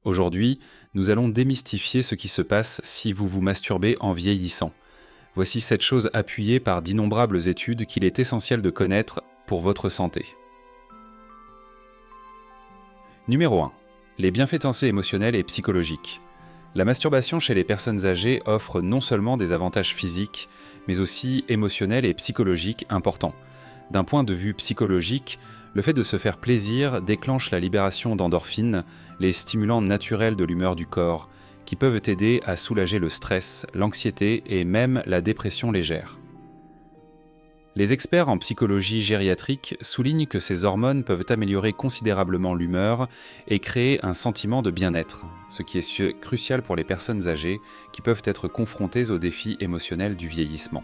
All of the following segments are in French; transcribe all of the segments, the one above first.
Aujourd'hui, nous allons démystifier ce qui se passe si vous vous masturbez en vieillissant. Voici 7 choses appuyées par d'innombrables études qu'il est essentiel de connaître pour votre santé. Numéro 1. Les bienfaits émotionnels et psychologiques. La masturbation chez les personnes âgées offre non seulement des avantages physiques, mais aussi émotionnels et psychologiques importants. D'un point de vue psychologique, le fait de se faire plaisir déclenche la libération d'endorphines, les stimulants naturels de l'humeur du corps, qui peuvent aider à soulager le stress, l'anxiété et même la dépression légère. Les experts en psychologie gériatrique soulignent que ces hormones peuvent améliorer considérablement l'humeur et créer un sentiment de bien-être, ce qui est crucial pour les personnes âgées qui peuvent être confrontées aux défis émotionnels du vieillissement.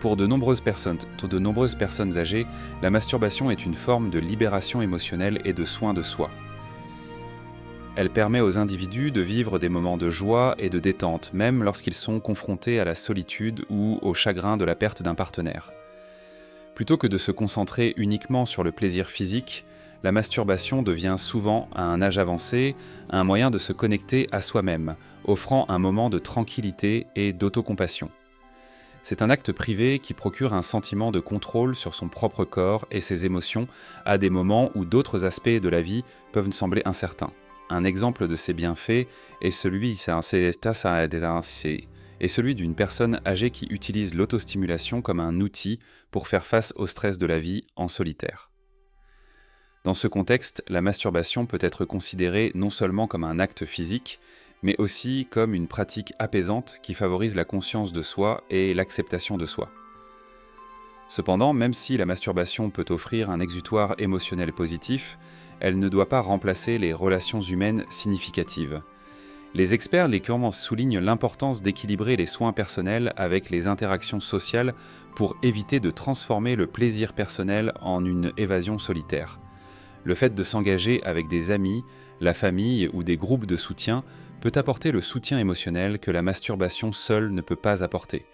Pour de nombreuses personnes âgées, la masturbation est une forme de libération émotionnelle et de soin de soi. Elle permet aux individus de vivre des moments de joie et de détente, même lorsqu'ils sont confrontés à la solitude ou au chagrin de la perte d'un partenaire. Plutôt que de se concentrer uniquement sur le plaisir physique, la masturbation devient souvent, à un âge avancé, un moyen de se connecter à soi-même, offrant un moment de tranquillité et d'autocompassion. C'est un acte privé qui procure un sentiment de contrôle sur son propre corps et ses émotions à des moments où d'autres aspects de la vie peuvent sembler incertains. Un exemple de ces bienfaits est celui d'une personne âgée qui utilise l'autostimulation comme un outil pour faire face au stress de la vie en solitaire. Dans ce contexte, la masturbation peut être considérée non seulement comme un acte physique, mais aussi comme une pratique apaisante qui favorise la conscience de soi et l'acceptation de soi. Cependant, même si la masturbation peut offrir un exutoire émotionnel positif, elle ne doit pas remplacer les relations humaines significatives. Les experts soulignent l'importance d'équilibrer les soins personnels avec les interactions sociales pour éviter de transformer le plaisir personnel en une évasion solitaire. Le fait de s'engager avec des amis, la famille ou des groupes de soutien peut apporter le soutien émotionnel que la masturbation seule ne peut pas apporter,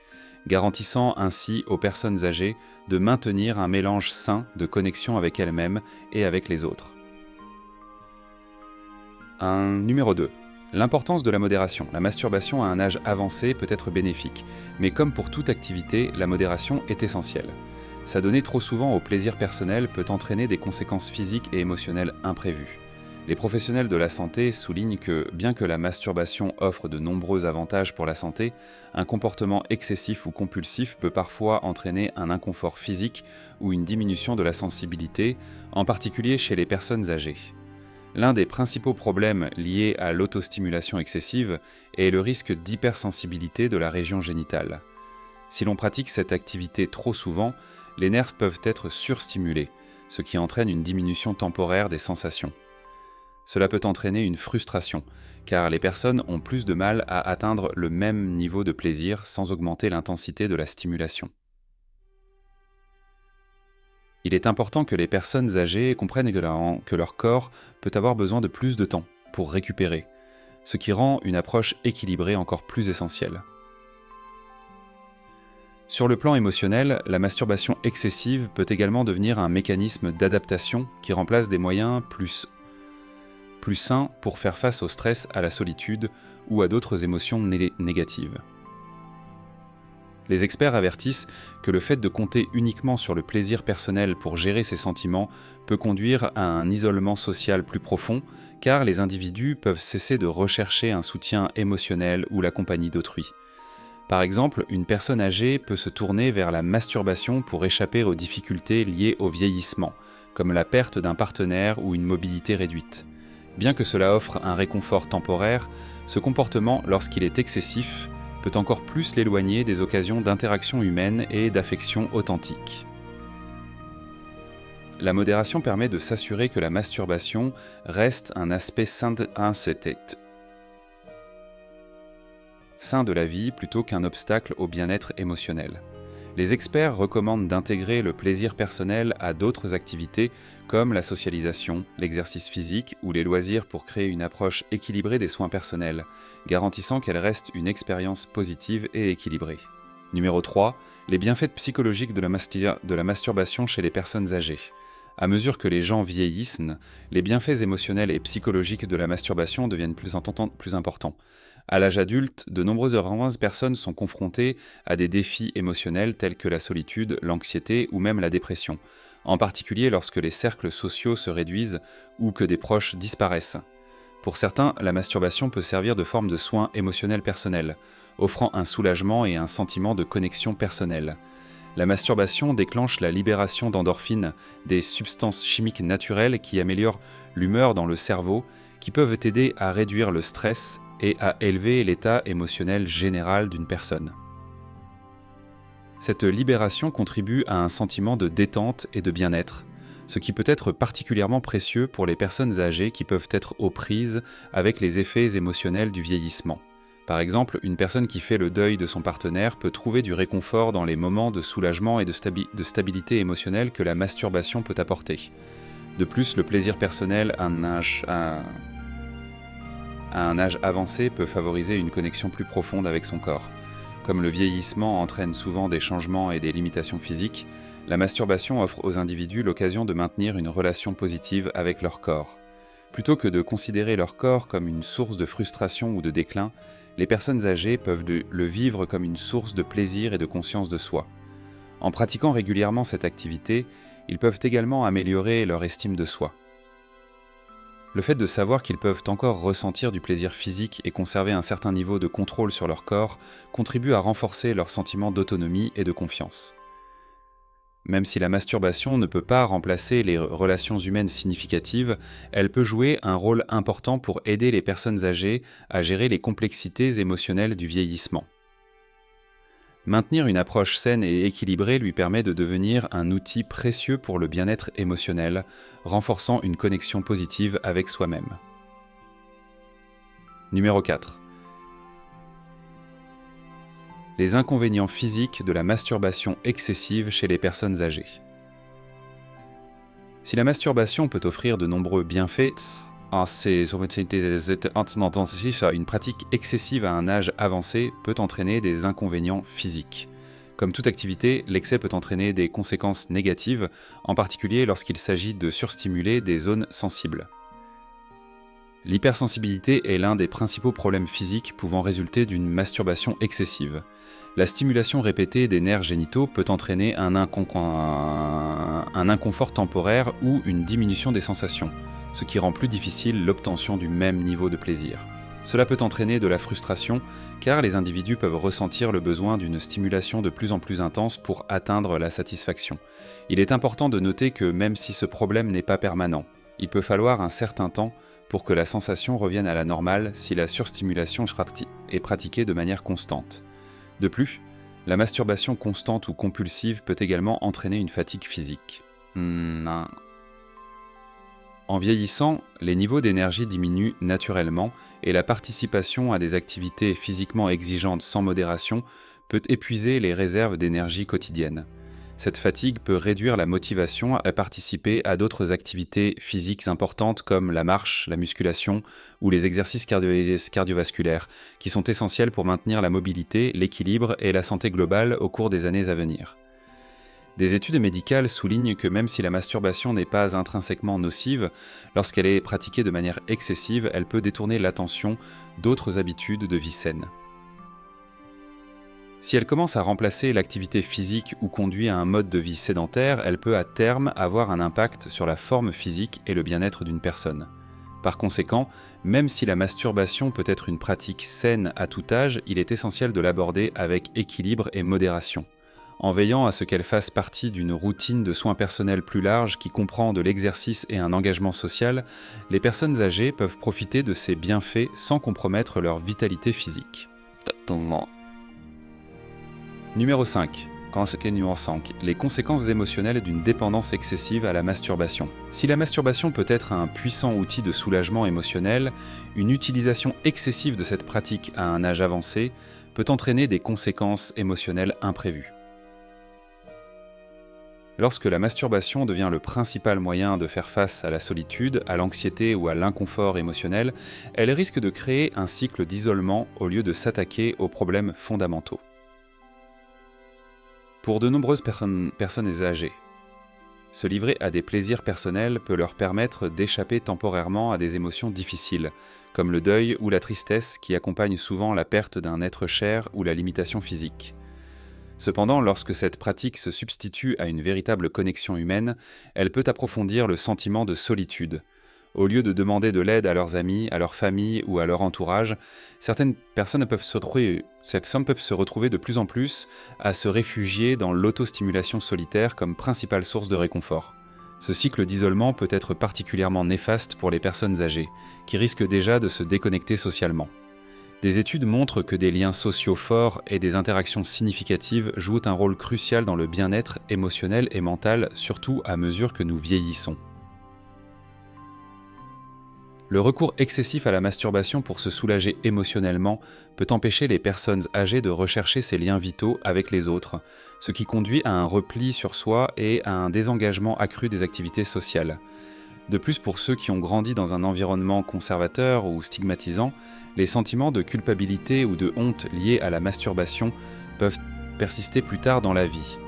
garantissant ainsi aux personnes âgées de maintenir un mélange sain de connexion avec elles-mêmes et avec les autres. Numéro 2. L'importance de la modération. La masturbation à un âge avancé peut être bénéfique, mais comme pour toute activité, la modération est essentielle. S'adonner trop souvent au plaisir personnel peut entraîner des conséquences physiques et émotionnelles imprévues. Les professionnels de la santé soulignent que, bien que la masturbation offre de nombreux avantages pour la santé, un comportement excessif ou compulsif peut parfois entraîner un inconfort physique ou une diminution de la sensibilité, en particulier chez les personnes âgées. L'un des principaux problèmes liés à l'autostimulation excessive est le risque d'hypersensibilité de la région génitale. Si l'on pratique cette activité trop souvent, les nerfs peuvent être surstimulés, ce qui entraîne une diminution temporaire des sensations. Cela peut entraîner une frustration, car les personnes ont plus de mal à atteindre le même niveau de plaisir sans augmenter l'intensité de la stimulation. Il est important que les personnes âgées comprennent que leur corps peut avoir besoin de plus de temps pour récupérer, ce qui rend une approche équilibrée encore plus essentielle. Sur le plan émotionnel, la masturbation excessive peut également devenir un mécanisme d'adaptation qui remplace des moyens plus sains pour faire face au stress, à la solitude ou à d'autres émotions négatives. Les experts avertissent que le fait de compter uniquement sur le plaisir personnel pour gérer ses sentiments peut conduire à un isolement social plus profond, car les individus peuvent cesser de rechercher un soutien émotionnel ou la compagnie d'autrui. Par exemple, une personne âgée peut se tourner vers la masturbation pour échapper aux difficultés liées au vieillissement, comme la perte d'un partenaire ou une mobilité réduite. Bien que cela offre un réconfort temporaire, ce comportement, lorsqu'il est excessif, peut encore plus l'éloigner des occasions d'interaction humaine et d'affection authentique. La modération permet de s'assurer que la masturbation reste un aspect sain de la vie plutôt qu'un obstacle au bien-être émotionnel. Les experts recommandent d'intégrer le plaisir personnel à d'autres activités comme la socialisation, l'exercice physique ou les loisirs pour créer une approche équilibrée des soins personnels, garantissant qu'elle reste une expérience positive et équilibrée. Numéro 3. Les bienfaits psychologiques de la masturbation chez les personnes âgées. À mesure que les gens vieillissent, les bienfaits émotionnels et psychologiques de la masturbation deviennent plus importants. À l'âge adulte, de nombreuses personnes sont confrontées à des défis émotionnels tels que la solitude, l'anxiété ou même la dépression, en particulier lorsque les cercles sociaux se réduisent ou que des proches disparaissent. Pour certains, la masturbation peut servir de forme de soin émotionnel personnel, offrant un soulagement et un sentiment de connexion personnelle. La masturbation déclenche la libération d'endorphines, des substances chimiques naturelles qui améliorent l'humeur dans le cerveau, qui peuvent aider à réduire le stress et à élever l'état émotionnel général d'une personne. Cette libération contribue à un sentiment de détente et de bien-être, ce qui peut être particulièrement précieux pour les personnes âgées qui peuvent être aux prises avec les effets émotionnels du vieillissement. Par exemple, une personne qui fait le deuil de son partenaire peut trouver du réconfort dans les moments de soulagement et de stabilité émotionnelle que la masturbation peut apporter. De plus, le plaisir personnel à un âge avancé peut favoriser une connexion plus profonde avec son corps. Comme le vieillissement entraîne souvent des changements et des limitations physiques, la masturbation offre aux individus l'occasion de maintenir une relation positive avec leur corps. Plutôt que de considérer leur corps comme une source de frustration ou de déclin, les personnes âgées peuvent le vivre comme une source de plaisir et de conscience de soi. En pratiquant régulièrement cette activité, ils peuvent également améliorer leur estime de soi. Le fait de savoir qu'ils peuvent encore ressentir du plaisir physique et conserver un certain niveau de contrôle sur leur corps contribue à renforcer leur sentiment d'autonomie et de confiance. Même si la masturbation ne peut pas remplacer les relations humaines significatives, elle peut jouer un rôle important pour aider les personnes âgées à gérer les complexités émotionnelles du vieillissement. Maintenir une approche saine et équilibrée lui permet de devenir un outil précieux pour le bien-être émotionnel, renforçant une connexion positive avec soi-même. Numéro 4. Les inconvénients physiques de la masturbation excessive chez les personnes âgées. Si la masturbation peut offrir de nombreux bienfaits, une pratique excessive à un âge avancé peut entraîner des inconvénients physiques. Comme toute activité, l'excès peut entraîner des conséquences négatives, en particulier lorsqu'il s'agit de surstimuler des zones sensibles. L'hypersensibilité est l'un des principaux problèmes physiques pouvant résulter d'une masturbation excessive. La stimulation répétée des nerfs génitaux peut entraîner un inconfort temporaire ou une diminution des sensations, ce qui rend plus difficile l'obtention du même niveau de plaisir. Cela peut entraîner de la frustration, car les individus peuvent ressentir le besoin d'une stimulation de plus en plus intense pour atteindre la satisfaction. Il est important de noter que même si ce problème n'est pas permanent, il peut falloir un certain temps pour que la sensation revienne à la normale si la surstimulation est pratiquée de manière constante. De plus, la masturbation constante ou compulsive peut également entraîner une fatigue physique. En vieillissant, les niveaux d'énergie diminuent naturellement et la participation à des activités physiquement exigeantes sans modération peut épuiser les réserves d'énergie quotidiennes. Cette fatigue peut réduire la motivation à participer à d'autres activités physiques importantes comme la marche, la musculation ou les exercices cardiovasculaires, qui sont essentiels pour maintenir la mobilité, l'équilibre et la santé globale au cours des années à venir. Des études médicales soulignent que même si la masturbation n'est pas intrinsèquement nocive, lorsqu'elle est pratiquée de manière excessive, elle peut détourner l'attention d'autres habitudes de vie saine. Si elle commence à remplacer l'activité physique ou conduit à un mode de vie sédentaire, elle peut à terme avoir un impact sur la forme physique et le bien-être d'une personne. Par conséquent, même si la masturbation peut être une pratique saine à tout âge, il est essentiel de l'aborder avec équilibre et modération, en veillant à ce qu'elle fasse partie d'une routine de soins personnels plus large qui comprend de l'exercice et un engagement social. Les personnes âgées peuvent profiter de ces bienfaits sans compromettre leur vitalité physique. Numéro 5. Les conséquences émotionnelles d'une dépendance excessive à la masturbation. Si la masturbation peut être un puissant outil de soulagement émotionnel, une utilisation excessive de cette pratique à un âge avancé peut entraîner des conséquences émotionnelles imprévues. Lorsque la masturbation devient le principal moyen de faire face à la solitude, à l'anxiété ou à l'inconfort émotionnel, elle risque de créer un cycle d'isolement au lieu de s'attaquer aux problèmes fondamentaux. Pour de nombreuses personnes âgées, Se livrer à des plaisirs personnels peut leur permettre d'échapper temporairement à des émotions difficiles, comme le deuil ou la tristesse qui accompagnent souvent la perte d'un être cher ou la limitation physique. Cependant, lorsque cette pratique se substitue à une véritable connexion humaine, elle peut approfondir le sentiment de solitude. Au lieu de demander de l'aide à leurs amis, à leur famille ou à leur entourage, certaines personnes peuvent se retrouver de plus en plus à se réfugier dans l'autostimulation solitaire comme principale source de réconfort. Ce cycle d'isolement peut être particulièrement néfaste pour les personnes âgées, qui risquent déjà de se déconnecter socialement. Des études montrent que des liens sociaux forts et des interactions significatives jouent un rôle crucial dans le bien-être émotionnel et mental, surtout à mesure que nous vieillissons. Le recours excessif à la masturbation pour se soulager émotionnellement peut empêcher les personnes âgées de rechercher ces liens vitaux avec les autres, ce qui conduit à un repli sur soi et à un désengagement accru des activités sociales. De plus, pour ceux qui ont grandi dans un environnement conservateur ou stigmatisant, les sentiments de culpabilité ou de honte liés à la masturbation peuvent persister plus tard dans la vie.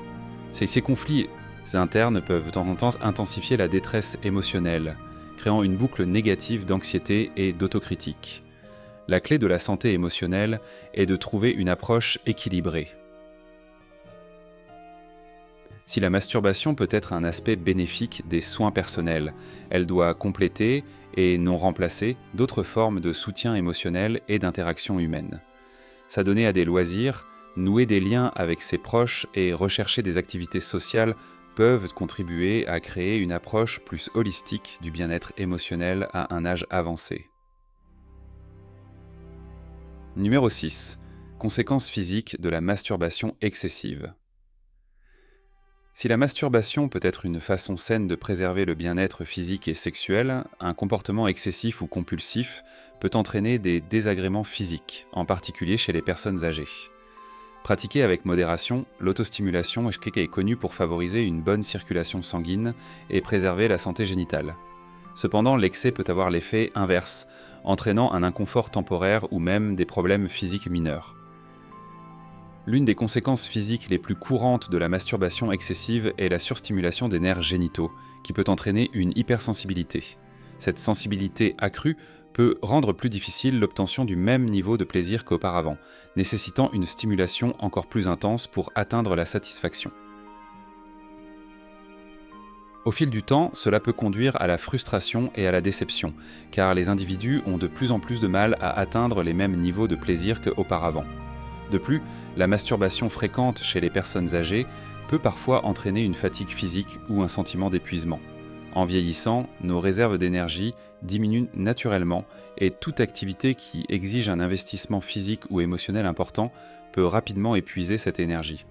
Ces conflits internes peuvent de temps en temps intensifier la détresse émotionnelle, créant une boucle négative d'anxiété et d'autocritique. La clé de la santé émotionnelle est de trouver une approche équilibrée. Si la masturbation peut être un aspect bénéfique des soins personnels, elle doit compléter, et non remplacer, d'autres formes de soutien émotionnel et d'interaction humaine. S'adonner à des loisirs, nouer des liens avec ses proches et rechercher des activités sociales peuvent contribuer à créer une approche plus holistique du bien-être émotionnel à un âge avancé. Numéro 6. Conséquences physiques de la masturbation excessive. Si la masturbation peut être une façon saine de préserver le bien-être physique et sexuel, un comportement excessif ou compulsif peut entraîner des désagréments physiques, en particulier chez les personnes âgées. Pratiquée avec modération, l'autostimulation est connue pour favoriser une bonne circulation sanguine et préserver la santé génitale. Cependant, l'excès peut avoir l'effet inverse, entraînant un inconfort temporaire ou même des problèmes physiques mineurs. L'une des conséquences physiques les plus courantes de la masturbation excessive est la surstimulation des nerfs génitaux, qui peut entraîner une hypersensibilité. Cette sensibilité accrue peut rendre plus difficile l'obtention du même niveau de plaisir qu'auparavant, nécessitant une stimulation encore plus intense pour atteindre la satisfaction. Au fil du temps, cela peut conduire à la frustration et à la déception, car les individus ont de plus en plus de mal à atteindre les mêmes niveaux de plaisir qu'auparavant. De plus, la masturbation fréquente chez les personnes âgées peut parfois entraîner une fatigue physique ou un sentiment d'épuisement. En vieillissant, nos réserves d'énergie diminuent naturellement et toute activité qui exige un investissement physique ou émotionnel important peut rapidement épuiser cette énergie.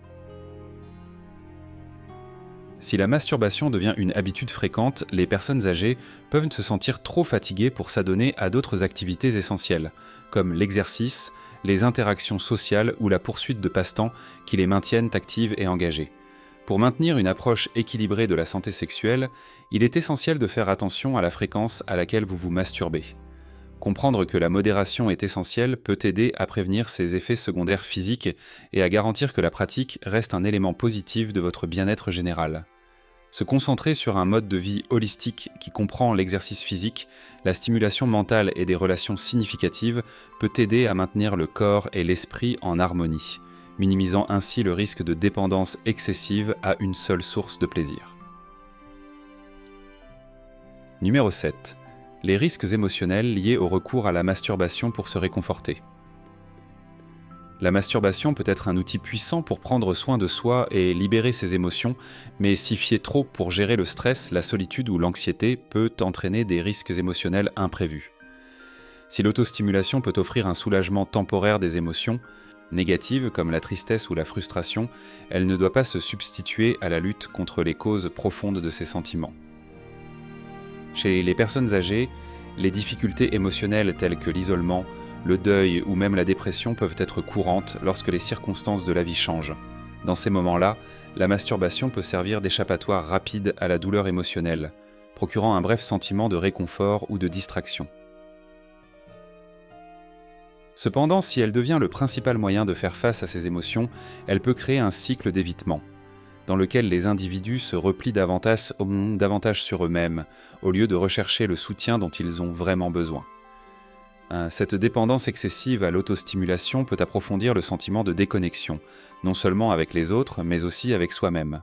Si la masturbation devient une habitude fréquente, les personnes âgées peuvent se sentir trop fatiguées pour s'adonner à d'autres activités essentielles, comme l'exercice, les interactions sociales ou la poursuite de passe-temps qui les maintiennent actives et engagées. Pour maintenir une approche équilibrée de la santé sexuelle, il est essentiel de faire attention à la fréquence à laquelle vous vous masturbez. Comprendre que la modération est essentielle peut aider à prévenir ces effets secondaires physiques et à garantir que la pratique reste un élément positif de votre bien-être général. Se concentrer sur un mode de vie holistique qui comprend l'exercice physique, la stimulation mentale et des relations significatives peut aider à maintenir le corps et l'esprit en harmonie, minimisant ainsi le risque de dépendance excessive à une seule source de plaisir. Numéro 7. Les risques émotionnels liés au recours à la masturbation pour se réconforter. La masturbation peut être un outil puissant pour prendre soin de soi et libérer ses émotions, mais s'y fier trop pour gérer le stress, la solitude ou l'anxiété peut entraîner des risques émotionnels imprévus. Si l'autostimulation peut offrir un soulagement temporaire des émotions négatives comme la tristesse ou la frustration, elle ne doit pas se substituer à la lutte contre les causes profondes de ces sentiments. Chez les personnes âgées, les difficultés émotionnelles telles que l'isolement, le deuil ou même la dépression peuvent être courantes lorsque les circonstances de la vie changent. Dans ces moments-là, la masturbation peut servir d'échappatoire rapide à la douleur émotionnelle, procurant un bref sentiment de réconfort ou de distraction. Cependant, si elle devient le principal moyen de faire face à ces émotions, elle peut créer un cycle d'évitement. dans lequel les individus se replient davantage sur eux-mêmes, au lieu de rechercher le soutien dont ils ont vraiment besoin. Cette dépendance excessive à l'autostimulation peut approfondir le sentiment de déconnexion, non seulement avec les autres, mais aussi avec soi-même.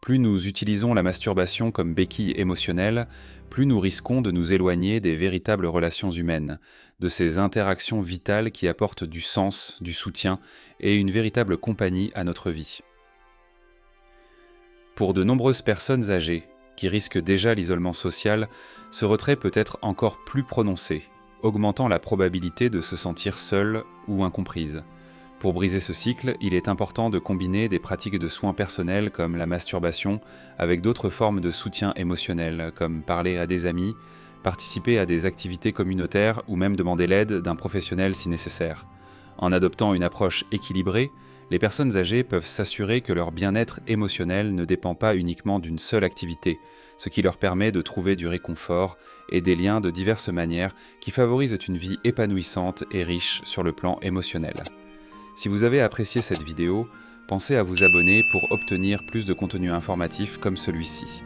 Plus nous utilisons la masturbation comme béquille émotionnelle, plus nous risquons de nous éloigner des véritables relations humaines, de ces interactions vitales qui apportent du sens, du soutien et une véritable compagnie à notre vie. Pour de nombreuses personnes âgées, qui risquent déjà l'isolement social, ce retrait peut être encore plus prononcé, augmentant la probabilité de se sentir seule ou incomprise. Pour briser ce cycle, il est important de combiner des pratiques de soins personnels comme la masturbation avec d'autres formes de soutien émotionnel, comme parler à des amis, participer à des activités communautaires ou même demander l'aide d'un professionnel si nécessaire. En adoptant une approche équilibrée, les personnes âgées peuvent s'assurer que leur bien-être émotionnel ne dépend pas uniquement d'une seule activité, ce qui leur permet de trouver du réconfort et des liens de diverses manières qui favorisent une vie épanouissante et riche sur le plan émotionnel. Si vous avez apprécié cette vidéo, pensez à vous abonner pour obtenir plus de contenu informatif comme celui-ci.